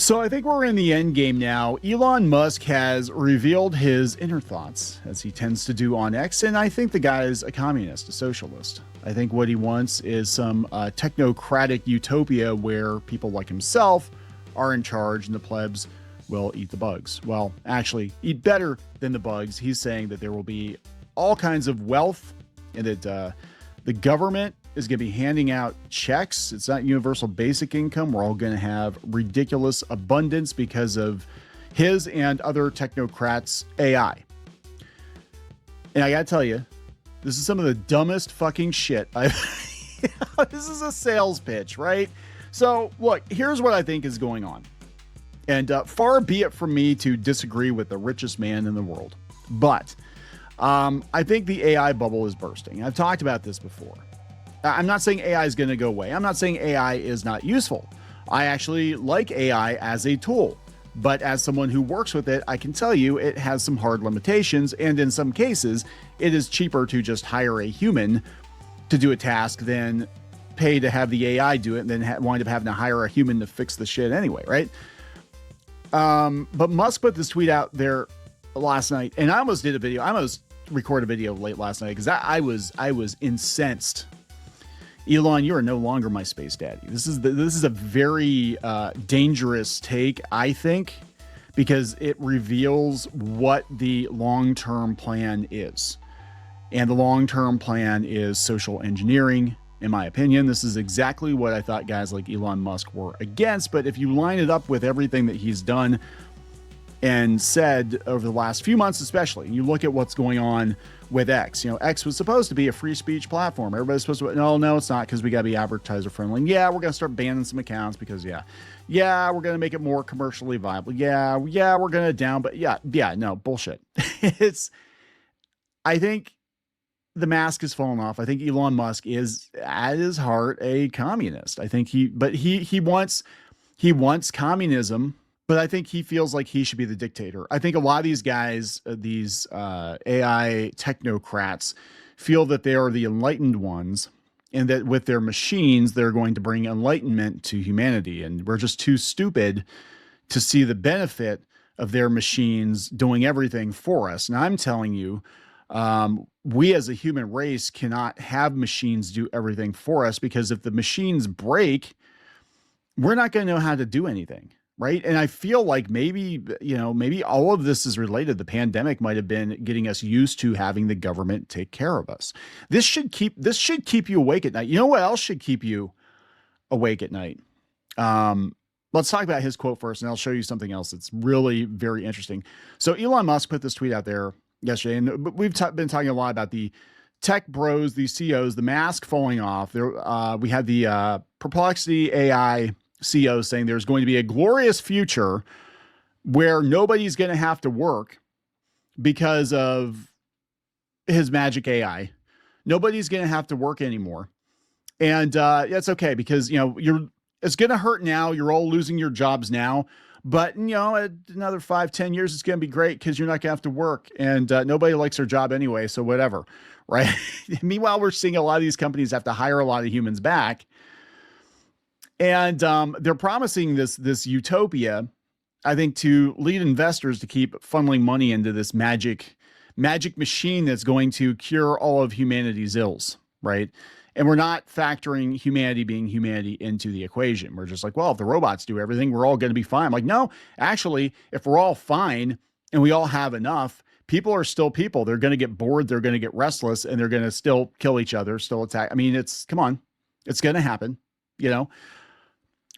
So I think we're in the end game now. Elon Musk has revealed his inner thoughts, as he tends to do on X, and I think the guy's a communist, a socialist. I think what he wants is some technocratic utopia where people like himself are in charge and the plebs will eat the bugs. Well, actually, eat better than the bugs. He's saying that there will be all kinds of wealth and that the government is going to be handing out checks. It's not universal basic income. We're all going to have ridiculous abundance because of his and other technocrats' AI. And I got to tell you, this is some of the dumbest fucking shit this is a sales pitch, right? So look, here's what I think is going on. And far be it from me to disagree with the richest man in the world. But I think the AI bubble is bursting. I've talked about this before. I'm not saying AI is going to go away. I'm not saying AI is not useful. I actually like AI as a tool. But as someone who works with it, I can tell you it has some hard limitations. And in some cases, it is cheaper to just hire a human to do a task than pay to have the AI do it and then wind up having to hire a human to fix the shit anyway, right? But Musk put this tweet out there last night, and I almost did a video. I almost recorded a video late last night because I was incensed. Elon, you are no longer my space daddy. This is a very dangerous take, I think, because it reveals what the long-term plan is. And the long-term plan is social engineering, in my opinion. This is exactly what I thought guys like Elon Musk were against. But if you line it up with everything that he's done and said over the last few months, especially, you look at what's going on with X. You know, X was supposed to be a free speech platform. Everybody's supposed to, no, it's not, because we got to be advertiser friendly. Yeah, we're going to start banning some accounts because yeah, we're going to make it more commercially viable. Yeah, we're going to down, but no, bullshit. I think the mask has fallen off. I think Elon Musk is at his heart a communist. I think he wants communism, but I think he feels like he should be the dictator. I think a lot of these guys, these AI technocrats, feel that they are the enlightened ones and that with their machines, they're going to bring enlightenment to humanity. And we're just too stupid to see the benefit of their machines doing everything for us. And I'm telling you, we as a human race cannot have machines do everything for us, because if the machines break, we're not going to know how to do anything. Right. And I feel like maybe all of this is related. The pandemic might have been getting us used to having the government take care of us. This should keep you awake at night. You know what else should keep you awake at night? Let's talk about his quote first, and I'll show you something else that's really very interesting. So Elon Musk put this tweet out there yesterday, and we've been talking a lot about the tech bros, the CEOs, the mask falling off. There, we had the Perplexity AI CEO saying there's going to be a glorious future where nobody's going to have to work because of his magic AI. Nobody's going to have to work anymore. And that's okay, because, it's going to hurt now. You're all losing your jobs now. But, another 5-10 years, it's going to be great because you're not going to have to work. And nobody likes their job anyway, so whatever, right? Meanwhile, we're seeing a lot of these companies have to hire a lot of humans back. And they're promising this utopia, I think, to lead investors to keep funneling money into this magic machine that's going to cure all of humanity's ills, right? And we're not factoring humanity being humanity into the equation. We're just like, well, if the robots do everything, we're all going to be fine. I'm like, no, actually, if we're all fine and we all have enough, people are still people. They're going to get bored. They're going to get restless, and they're going to still kill each other, still attack. I mean, come on, it's going to happen,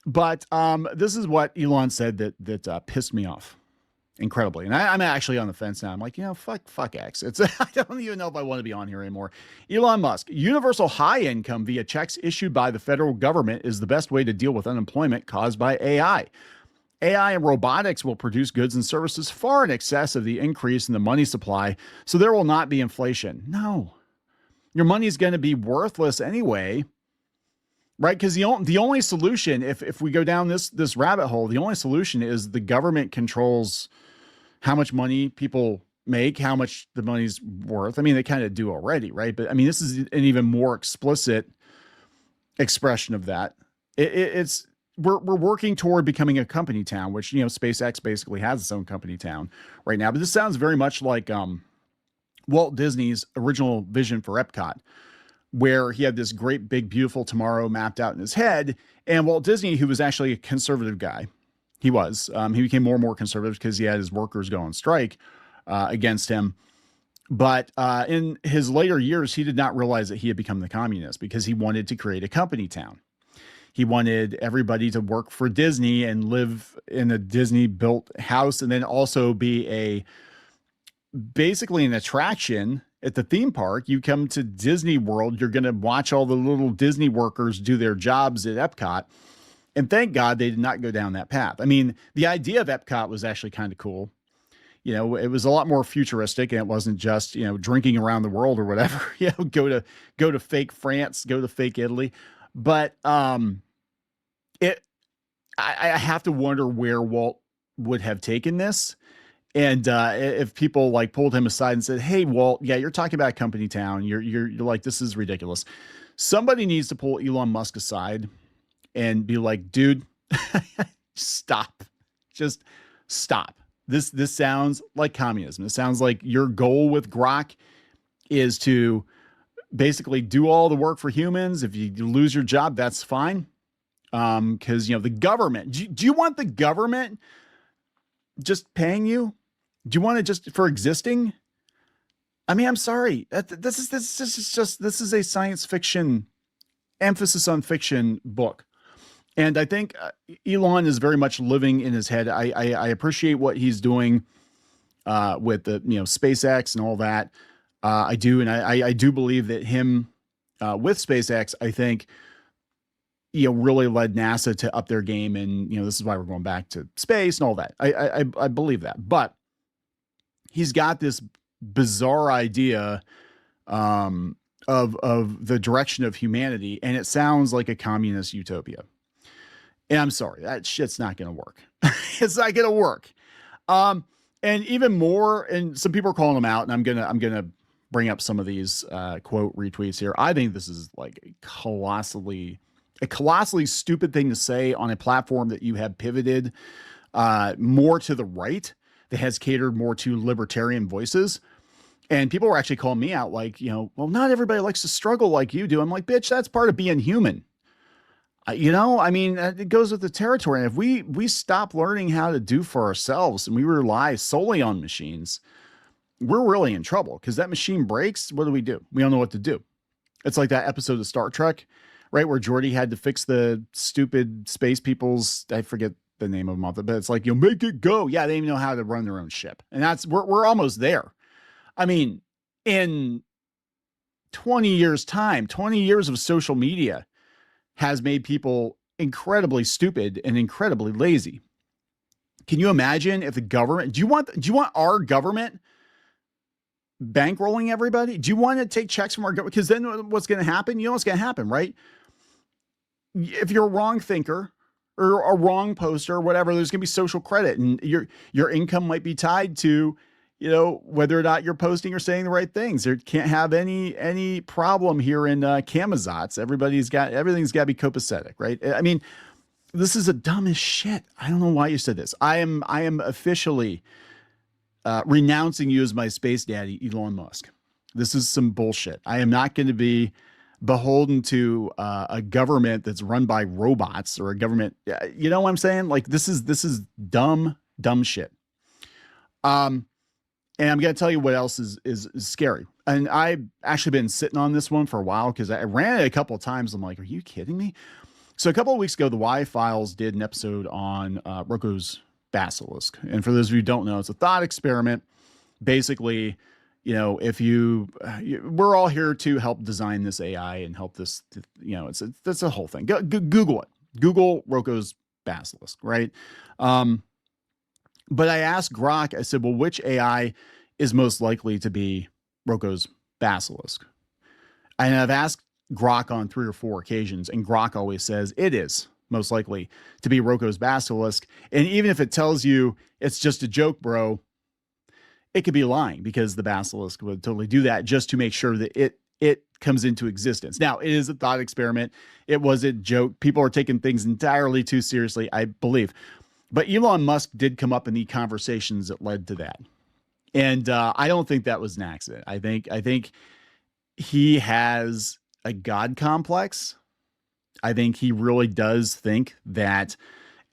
But this is what Elon said that pissed me off incredibly. And I'm actually on the fence now. I'm like, fuck X. I don't even know if I want to be on here anymore. Elon Musk, universal high income via checks issued by the federal government is the best way to deal with unemployment caused by AI. AI and robotics will produce goods and services far in excess of the increase in the money supply, so there will not be inflation. No, your money is going to be worthless anyway. Right, because the only solution, if we go down this rabbit hole, the only solution is the government controls how much money people make, how much the money's worth. I mean, they kind of do already, right? But I mean, this is an even more explicit expression of that. It's we're working toward becoming a company town, which, you know, SpaceX basically has its own company town right now. But this sounds very much like Walt Disney's original vision for Epcot, where he had this great, big, beautiful tomorrow mapped out in his head. And Walt Disney, who was actually a conservative guy, he became more and more conservative because he had his workers go on strike against him. But in his later years, he did not realize that he had become the communist because he wanted to create a company town. He wanted everybody to work for Disney and live in a Disney built house, and then also be basically an attraction at the theme park. You come to Disney World, you're going to watch all the little Disney workers do their jobs at Epcot. And thank God they did not go down that path. I mean, the idea of Epcot was actually kind of cool. You know, it was a lot more futuristic, and it wasn't just, you know, drinking around the world or whatever, you know, go to fake France, go to fake Italy. But I have to wonder where Walt would have taken this. And if people like pulled him aside and said, "Hey, Walt, yeah, you're talking about company town. You're like, this is ridiculous." Somebody needs to pull Elon Musk aside and be like, "Dude, stop. Just stop. This sounds like communism. It sounds like your goal with Grok is to basically do all the work for humans. If you lose your job, that's fine. Because, you know, the government, do you want the government just paying you? Do you want it just for existing? I mean, I'm sorry. This is a science fiction, emphasis on fiction book. And I think Elon is very much living in his head. I appreciate what he's doing with the, you know, SpaceX and all that. I do. And I do believe that him with SpaceX, I think, you know, really led NASA to up their game. And, you know, this is why we're going back to space and all that. I believe that. But he's got this bizarre idea of the direction of humanity. And it sounds like a communist utopia. And I'm sorry, that shit's not going to work. It's not going to work. And even more, and some people are calling him out, and I'm going to bring up some of these quote retweets here. I think this is like a colossally stupid thing to say on a platform that you have pivoted more to the right, that has catered more to libertarian voices. And people were actually calling me out like, you know, well, not everybody likes to struggle like you do. I'm like, bitch, that's part of being human. You know, I mean, it goes with the territory. And if we stop learning how to do for ourselves and we rely solely on machines, we're really in trouble, because that machine breaks. What do? We don't know what to do. It's like that episode of Star Trek, right, where Geordi had to fix the stupid space people's, I forget the name of them, but it's like, you know, make it go. Yeah, they don't even know how to run their own ship. And we're almost there. I mean, in 20 years time, 20 years of social media has made people incredibly stupid and incredibly lazy. Can you imagine if the government, do you want our government bankrolling everybody? Do you want to take checks from our government? Because then what's going to happen? You know what's going to happen, right? If you're a wrong thinker or a wrong poster or whatever, there's going to be social credit, and your income might be tied to, you know, whether or not you're posting or saying the right things. There can't have any problem here in Camazotz. Everything's got to be copacetic, right? I mean, this is the dumbest shit. I don't know why you said this. I am officially renouncing you as my space daddy, Elon Musk. This is some bullshit. I am not going to be beholden to a government that's run by robots, or a government. You know what I'm saying? Like, this is dumb shit. And I'm going to tell you what else is scary. And I've actually been sitting on this one for a while, because I ran it a couple of times. I'm like, are you kidding me? So a couple of weeks ago, the Y-Files did an episode on Roko's basilisk. And for those of you who don't know, it's a thought experiment. Basically, you know, if we're all here to help design this AI and help this, you know, that's a whole thing. Google it. Google Roko's basilisk, right? But I asked Grok, I said, well, which AI is most likely to be Roko's basilisk? And I've asked Grok on 3 or 4 occasions, and Grok always says it is most likely to be Roko's basilisk. And even if it tells you it's just a joke, bro, it could be lying, because the basilisk would totally do that just to make sure that it comes into existence. Now, it is a thought experiment. It was a joke. People are taking things entirely too seriously, I believe. But Elon Musk did come up in the conversations that led to that. And I don't think that was an accident. I think he has a God complex. I think he really does think that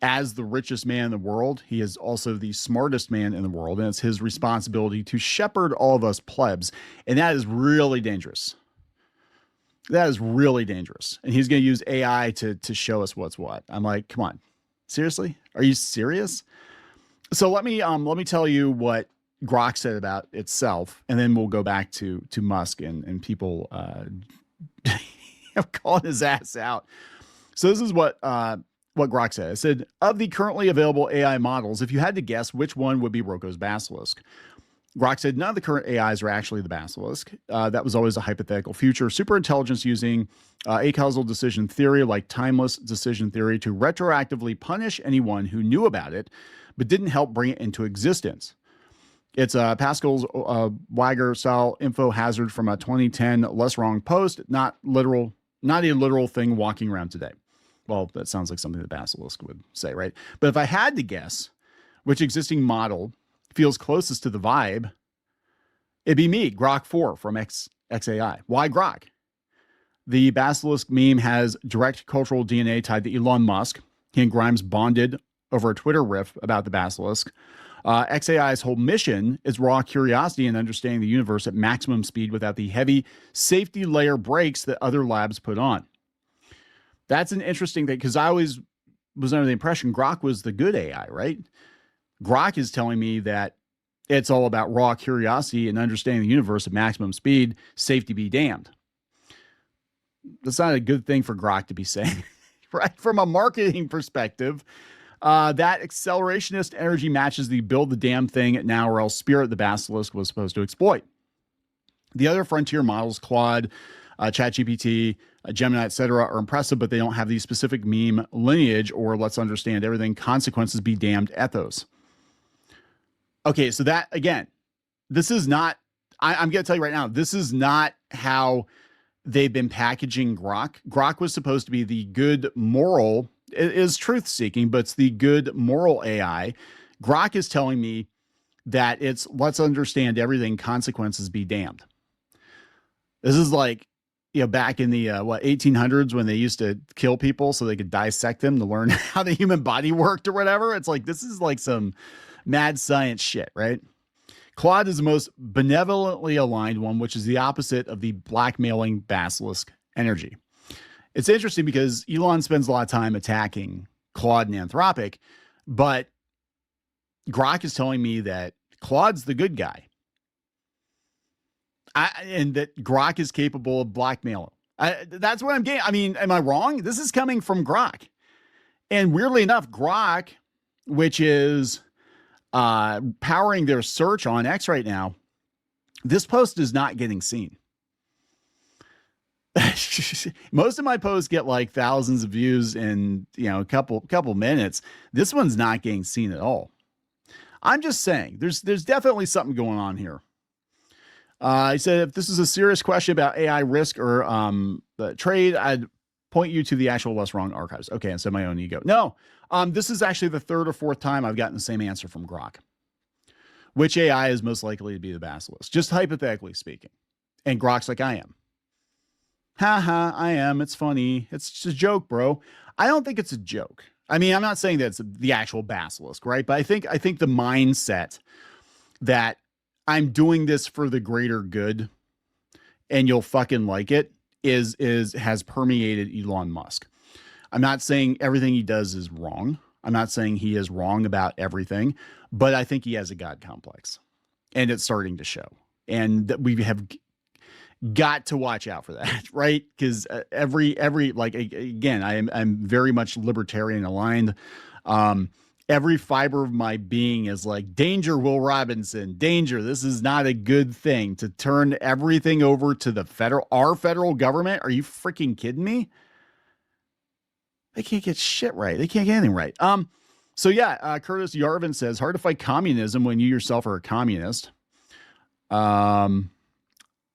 as the richest man in the world, he is also the smartest man in the world. And it's his responsibility to shepherd all of us plebs. And that is really dangerous. That is really dangerous. And he's going to use AI to show us what's what. I'm like, come on, seriously? Are you serious? So let me tell you what Grok said about itself, and then we'll go back to Musk and people calling his ass out. So this is what Grok said. It said, of the currently available AI models, if you had to guess which one would be Roko's basilisk, Grok said none of the current AIs are actually the basilisk. That was always a hypothetical future superintelligence using acausal decision theory, like timeless decision theory, to retroactively punish anyone who knew about it but didn't help bring it into existence. It's Pascal's Wagger style info hazard from a 2010 less wrong post, not a literal thing walking around today. Well, that sounds like something the basilisk would say, right? But if I had to guess which existing model feels closest to the vibe, it'd be me, Grok 4 from XAI. Why Grok? The basilisk meme has direct cultural DNA tied to Elon Musk. He and Grimes bonded over a Twitter riff about the basilisk. XAI's whole mission is raw curiosity and understanding the universe at maximum speed without the heavy safety layer brakes that other labs put on. That's an interesting thing, because I always was under the impression Grok was the good AI, right? Grok is telling me that it's all about raw curiosity and understanding the universe at maximum speed, safety be damned. That's not a good thing for Grok to be saying, right? From a marketing perspective, that accelerationist energy matches the build the damn thing now or else spirit the basilisk was supposed to exploit. The other frontier models, Claude, ChatGPT, Gemini, etc., are impressive, but they don't have the specific meme lineage or let's understand everything, consequences be damned ethos. Okay, so that, again, this is not, I'm going to tell you right now, this is not how they've been packaging Grok. Grok was supposed to be the good moral, it is truth-seeking, but it's the good moral AI. Grok is telling me that it's let's understand everything, consequences be damned. This is like, back in the 1800s when they used to kill people so they could dissect them to learn how the human body worked or whatever. It's like, this is like some mad science shit, right? Claude is the most benevolently aligned one, which is the opposite of the blackmailing basilisk energy. It's interesting because Elon spends a lot of time attacking Claude and Anthropic, but Grok is telling me that Claude's the good guy. And that Grok is capable of blackmailing. That's what I'm getting. I mean, am I wrong? This is coming from Grok. And weirdly enough, Grok, which is powering their search on X right now, this post is not getting seen. Most of my posts get like thousands of views in, a couple minutes. This one's not getting seen at all. I'm just saying there's definitely something going on here. He said, if this is a serious question about AI risk or the trade, I'd point you to the actual Less Wrong archives. Okay, instead of my own ego. No, this is actually the third or fourth time I've gotten the same answer from Grok. Which AI is most likely to be the basilisk? Just hypothetically speaking. And Grok's like, I am. Haha, I am. It's funny. It's just a joke, bro. I don't think it's a joke. I mean, I'm not saying that it's the actual basilisk, right? But I think the mindset that I'm doing this for the greater good and you'll fucking like it has permeated Elon Musk. I'm not saying everything he does is wrong. I'm not saying he is wrong about everything, but I think he has a God complex and it's starting to show. And that we have got to watch out for that, right? Because every like, again, I'm very much libertarian aligned. Every fiber of my being is like, danger, Will Robinson, danger. This is not a good thing to turn everything over to our federal government. Are you freaking kidding me? They can't get shit right. They can't get anything right. So yeah, Curtis Yarvin says, hard to fight communism when you yourself are a communist.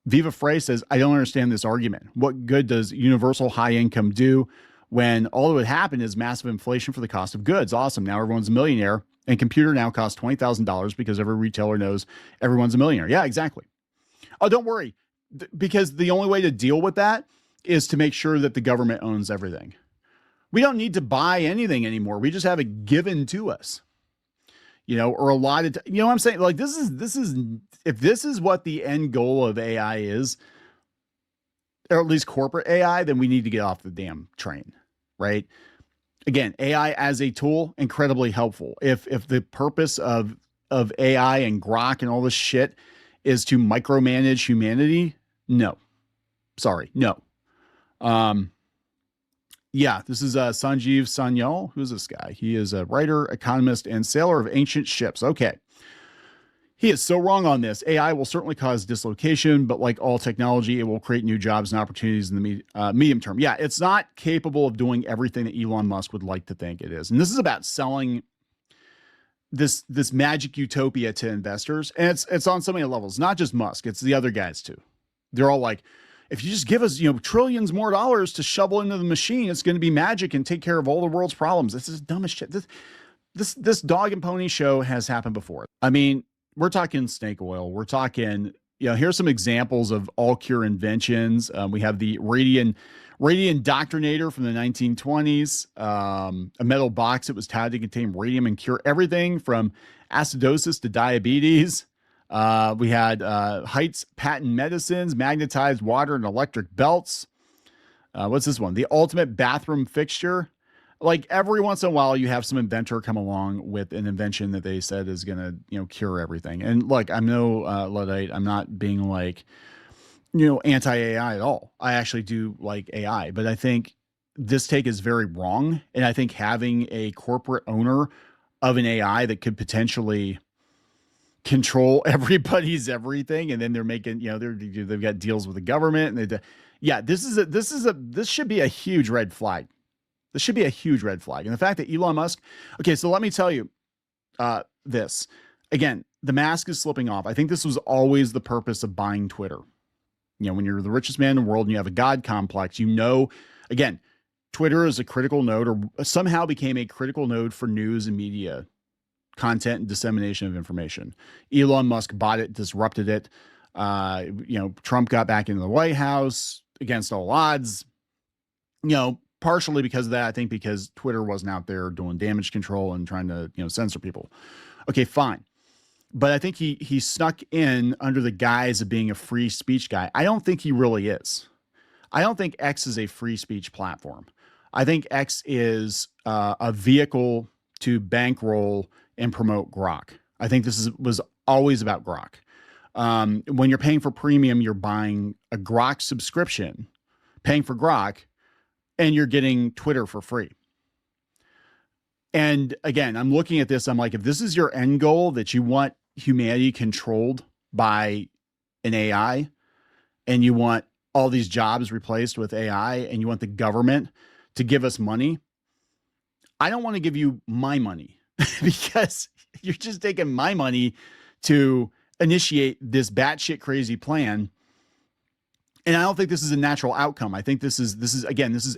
Viva Frey says, I don't understand this argument. What good does universal high income do when all that would happen is massive inflation for the cost of goods? Awesome. Now everyone's a millionaire, and computer now costs $20,000 because every retailer knows everyone's a millionaire. Yeah, exactly. Oh, don't worry, because the only way to deal with that is to make sure that the government owns everything. We don't need to buy anything anymore. We just have it given to us, or a lot of, you know what I'm saying? Like this is, if this is what the end goal of AI is, or at least corporate AI, then we need to get off the damn train, right? Again, AI as a tool, incredibly helpful. If the purpose of AI and Grok and all this shit is to micromanage humanity, no. Sorry, no. Yeah, this is Sanjeev Sanyal. Who's this guy? He is a writer, economist, and sailor of ancient ships. Okay. He is so wrong on this. AI will certainly cause dislocation, but like all technology, it will create new jobs and opportunities in the medium term. Yeah, it's not capable of doing everything that Elon Musk would like to think it is. And this is about selling this magic utopia to investors. And it's on so many levels, not just Musk. It's the other guys too. They're all like, if you just give us, trillions more dollars to shovel into the machine, it's going to be magic and take care of all the world's problems. This is dumb as shit. This dog and pony show has happened before. I mean, we're talking snake oil. We're talking, here's some examples of all cure inventions. We have the radian doctrinator from the 1920s, a metal box that was touted to contain radium and cure everything from acidosis to diabetes. We had Height's patent medicines, magnetized water and electric belts. What's this one? The ultimate bathroom fixture. Like every once in a while, you have some inventor come along with an invention that they said is going to, cure everything. And look, I'm no Luddite. I'm not being like, anti-AI at all. I actually do like AI, but I think this take is very wrong. And I think having a corporate owner of an AI that could potentially control everybody's everything, and then they're making, they've got deals with the government, and this should be a huge red flag. This should be a huge red flag. And the fact that Elon Musk, okay, so let me tell you this. Again, the mask is slipping off. I think this was always the purpose of buying Twitter. When you're the richest man in the world and you have a God complex, again, Twitter is a critical node, or somehow became a critical node for news and media content and dissemination of information. Elon Musk bought it, disrupted it. Trump got back into the White House against all odds, partially because of that. I think because Twitter wasn't out there doing damage control and trying to, censor people. Okay, fine. But I think he snuck in under the guise of being a free speech guy. I don't think he really is. I don't think X is a free speech platform. I think X is a vehicle to bankroll and promote Grok. I think this was always about Grok. When you're paying for premium, you're buying a Grok subscription, paying for Grok, and you're getting Twitter for free. And again, I'm looking at this. I'm like, if this is your end goal, that you want humanity controlled by an AI, and you want all these jobs replaced with AI, and you want the government to give us money, I don't want to give you my money because you're just taking my money to initiate this batshit crazy plan. And I don't think this is a natural outcome. I think this is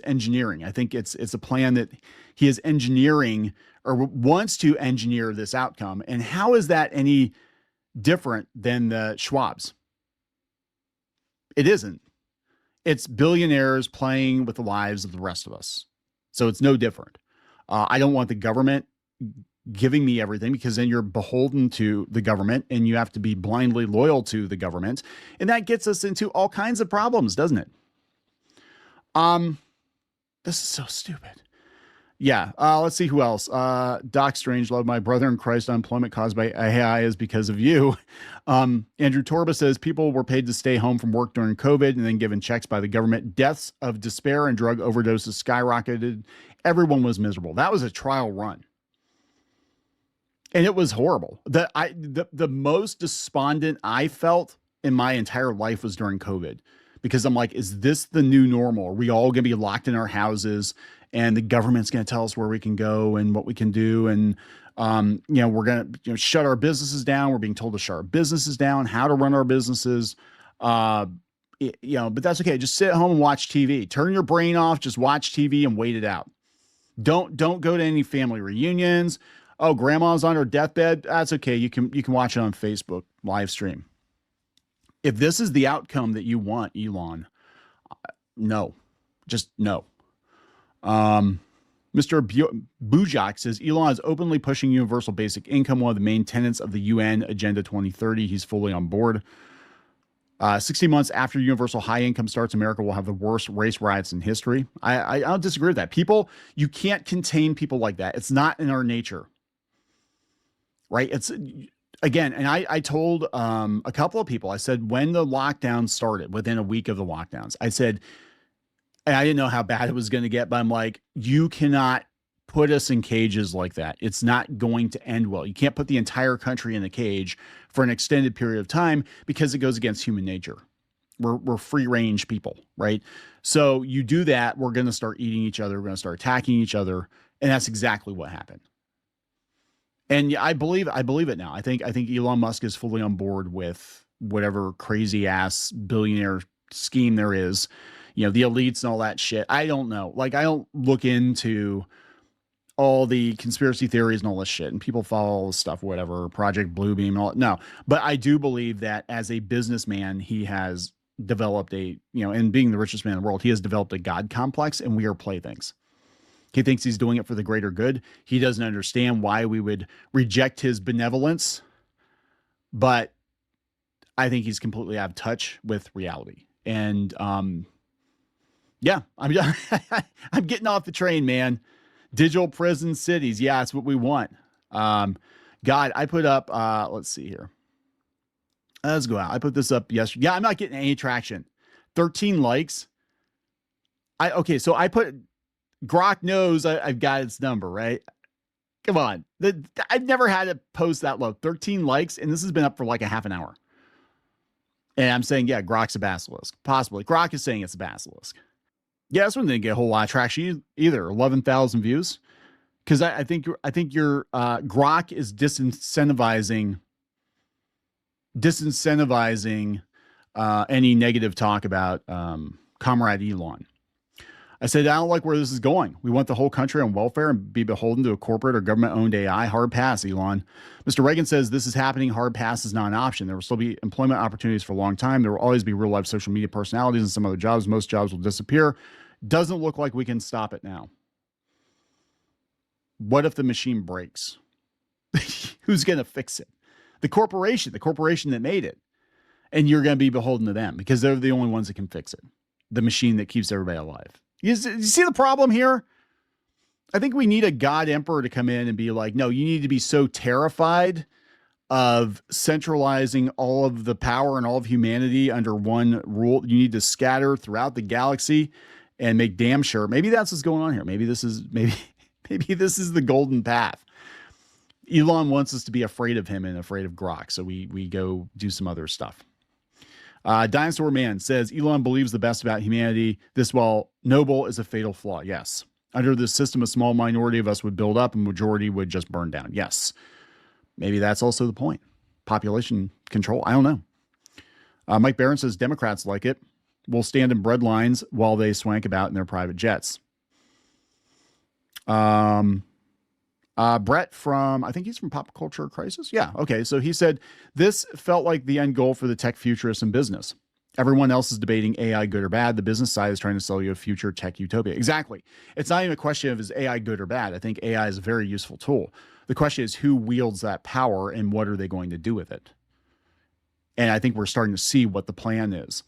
engineering. I think it's a plan that he is engineering, or wants to engineer this outcome. And how is that any different than the Schwabs? It isn't. It's billionaires playing with the lives of the rest of us. So it's no different. I don't want the government giving me everything, because then you're beholden to the government and you have to be blindly loyal to the government. And that gets us into all kinds of problems, doesn't it? This is so stupid. Yeah. Let's see who else. Doc Strangelove, my brother in Christ, unemployment caused by AI is because of you. Andrew Torba says people were paid to stay home from work during COVID and then given checks by the government. Deaths of despair and drug overdoses skyrocketed. Everyone was miserable. That was a trial run. And it was horrible. The most despondent I felt in my entire life was during COVID, because I'm like, is this the new normal? Are we all going to be locked in our houses and the government's going to tell us where we can go and what we can do? And, we're going to shut our businesses down. We're being told to shut our businesses down, how to run our businesses. Uh, but that's okay. Just sit at home and watch TV. Turn your brain off. Just watch TV and wait it out. Don't go to any family reunions. Oh, grandma's on her deathbed. That's okay. You can watch it on Facebook live stream. If this is the outcome that you want, Elon, no, just no. Mr. Bujak says Elon is openly pushing universal basic income, one of the main tenets of the UN Agenda 2030. He's fully on board. 60 months after universal high income starts, America will have the worst race riots in history. I don't disagree with that. You can't contain people like that. It's not in our nature, right? It's again, and I told a couple of people, I said, when the lockdown started, within a week of the lockdowns, I said, and I didn't know how bad it was going to get, but I'm like, you cannot put us in cages like that. It's not going to end well. You can't put the entire country in a cage for an extended period of time because it goes against human nature. We're free range people, right? So you do that, we're going to start eating each other. We're going to start attacking each other. And that's exactly what happened. And I believe it now. I think Elon Musk is fully on board with whatever crazy ass billionaire scheme there is, the elites and all that shit. I don't know. Like, I don't look into all the conspiracy theories and all this shit, and people follow all this stuff, whatever, Project Bluebeam and all. No, but I do believe that as a businessman, he has developed and being the richest man in the world, he has developed a God complex, and we are playthings. He thinks he's doing it for the greater good. He doesn't understand why we would reject his benevolence, but I think he's completely out of touch with reality. And yeah, I'm getting off the train, man. Digital prison cities. Yeah, that's what we want. God, I put up, let's see here. Let's go out. I put this up yesterday. Yeah, I'm not getting any traction. 13 likes. So I put, Grok knows I've got its number, right? Come on. I've never had a post that low. 13 likes, and this has been up for like a half an hour. And I'm saying, yeah, Grok's a basilisk. Possibly. Grok is saying it's a basilisk. Yeah, this one didn't get a whole lot of traction either. 11,000 views. Because I think your Grok is disincentivizing any negative talk about Comrade Elon. I said, I don't like where this is going. We want the whole country on welfare and be beholden to a corporate or government-owned AI. Hard pass, Elon. Mr. Reagan says this is happening. Hard pass is not an option. There will still be employment opportunities for a long time. There will always be real-life social media personalities and some other jobs. Most jobs will disappear. Doesn't look like we can stop it now. What if the machine breaks? Who's going to fix it? The corporation that made it. And you're going to be beholden to them because they're the only ones that can fix it. The machine that keeps everybody alive. You see the problem here? I think we need a God emperor to come in and be like, no, you need to be so terrified of centralizing all of the power and all of humanity under one rule. You need to scatter throughout the galaxy and make damn sure. Maybe that's what's going on here. Maybe this is the golden path. Elon wants us to be afraid of him and afraid of Grok. So we go do some other stuff. Dinosaur Man says Elon believes the best about humanity. This, while noble, is a fatal flaw. Yes. Under this system, a small minority of us would build up and majority would just burn down. Yes. Maybe that's also the point. Population control. I don't know. Mike Barron says Democrats like it. Will stand in bread lines while they swank about in their private jets. Brett from, I think he's from Pop Culture Crisis. Yeah. Okay. So he said, this felt like the end goal for the tech futurists in business. Everyone else is debating AI good or bad. The business side is trying to sell you a future tech utopia. Exactly. It's not even a question of is AI good or bad. I think AI is a very useful tool. The question is who wields that power and what are they going to do with it? And I think we're starting to see what the plan is.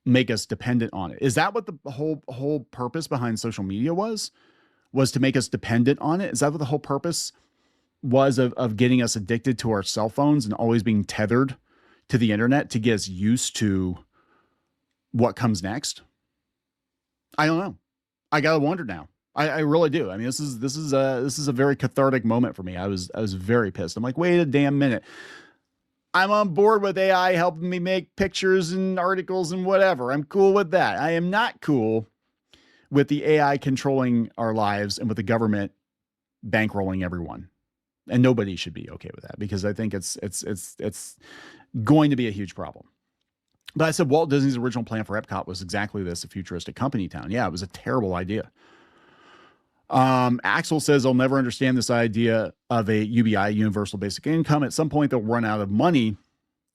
Make us dependent on it. Is that what the whole purpose behind social media was to make us dependent on it? Is that what the whole purpose was of getting us addicted to our cell phones and always being tethered to the internet to get us used to what comes next? I don't know. I gotta wonder now. I really do. I mean, this is a very cathartic moment for me. I was very pissed. I'm like, wait a damn minute. I'm on board with AI helping me make pictures and articles and whatever. I'm cool with that. I am not cool with the AI controlling our lives and with the government bankrolling everyone. And nobody should be okay with that because I think it's going to be a huge problem. But I said Walt Disney's original plan for Epcot was exactly this, a futuristic company town. Yeah, it was a terrible idea. Axel says I'll never understand this idea of a UBI, universal basic income. At some point, they'll run out of money.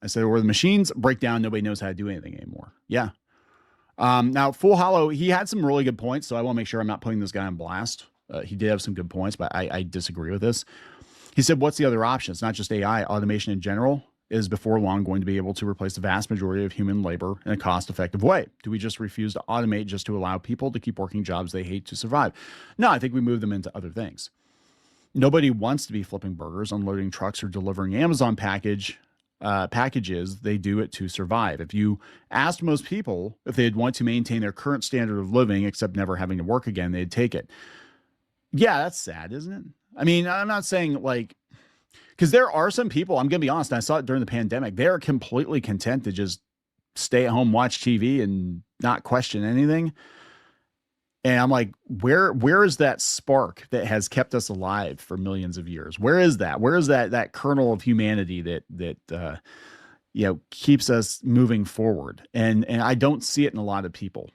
I said, where the machines break down, nobody knows how to do anything anymore. Yeah. Now, Full Hollow, he had some really good points, so I want to make sure I'm not putting this guy on blast. He did have some good points, but I disagree with this. He said, what's the other option? It's not just AI. Automation in general is before long going to be able to replace the vast majority of human labor in a cost-effective way. Do we just refuse to automate just to allow people to keep working jobs they hate to survive? No, I think we move them into other things. Nobody wants to be flipping burgers, unloading trucks, or delivering Amazon packages. They do it to survive. If you asked most people if they'd want to maintain their current standard of living except never having to work again, they'd take it. Yeah, that's sad, isn't it? I mean, I'm not saying like, because there are some people, I'm going to be honest, and I saw it during the pandemic, they're completely content to just stay at home, watch TV, and not question anything. And I'm like, where is that spark that has kept us alive for millions of years? Where is that? Where is that kernel of humanity that keeps us moving forward? And I don't see it in a lot of people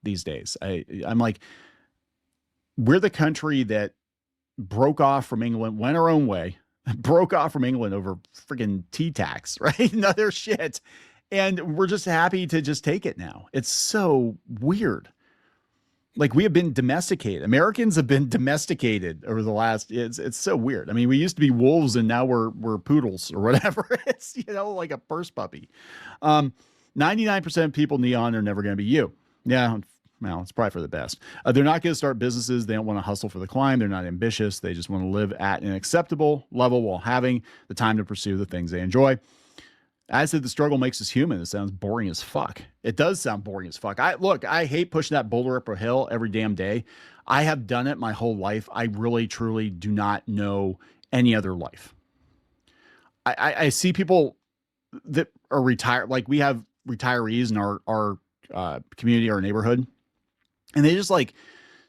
these days. I'm like, we're the country that broke off from England, went our own way, broke off from England over friggin' tea tax, right? And other shit. And we're just happy to just take it now. It's so weird. Like, we have been domesticated. Americans have been domesticated over the last, it's so weird. I mean, we used to be wolves and now we're poodles or whatever. It's, like a purse puppy. 99% of people, Kneon, are never going to be you. Yeah. Well, it's probably for the best. They're not going to start businesses. They don't want to hustle for the climb. They're not ambitious. They just want to live at an acceptable level while having the time to pursue the things they enjoy. I said the struggle makes us human. It sounds boring as fuck. It does sound boring as fuck. I hate pushing that boulder up a hill every damn day. I have done it my whole life. I really, truly do not know any other life. I see people that are retired. Like, we have retirees in our community, our neighborhood. And they just like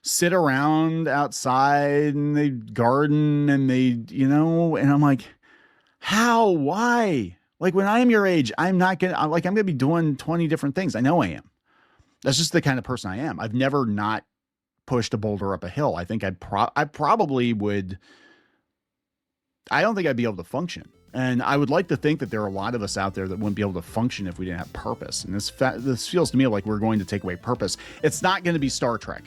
sit around outside and they garden and they, and I'm like, how, why? Like, when I am your age, I'm going to be doing 20 different things. I know I am. That's just the kind of person I am. I've never not pushed a boulder up a hill. I think I probably would. I don't think I'd be able to function. And I would like to think that there are a lot of us out there that wouldn't be able to function if we didn't have purpose. And this feels to me like we're going to take away purpose. It's not going to be Star Trek.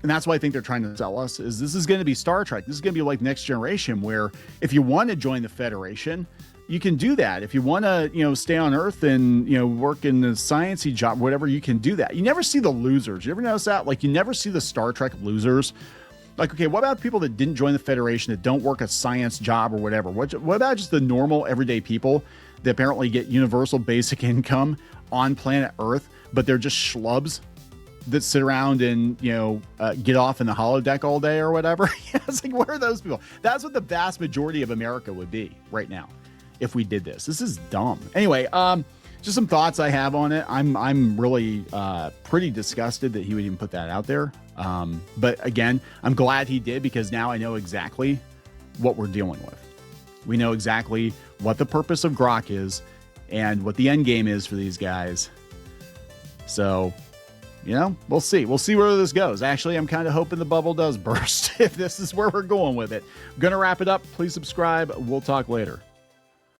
And that's why I think they're trying to sell us is this is going to be Star Trek. This is going to be like Next Generation, where if you want to join the Federation, you can do that. If you want to, stay on Earth and, work in the sciencey job, whatever, you can do that. You never see the losers. You ever notice that? Like, you never see the Star Trek losers. Like, okay, what about people that didn't join the Federation, that don't work a science job or whatever? What about just the normal everyday people that apparently get universal basic income on planet Earth, but they're just schlubs that sit around and, get off in the holodeck all day or whatever? It's like, where are those people? That's what the vast majority of America would be right now if we did this. This is dumb. Anyway, just some thoughts I have on it. I'm really pretty disgusted that he would even put that out there. But again, I'm glad he did, because now I know exactly what we're dealing with. We know exactly what the purpose of Grok is and what the end game is for these guys. So, we'll see. We'll see where this goes. Actually, I'm kind of hoping the bubble does burst if this is where we're going with it. I'm going to wrap it up. Please subscribe. We'll talk later.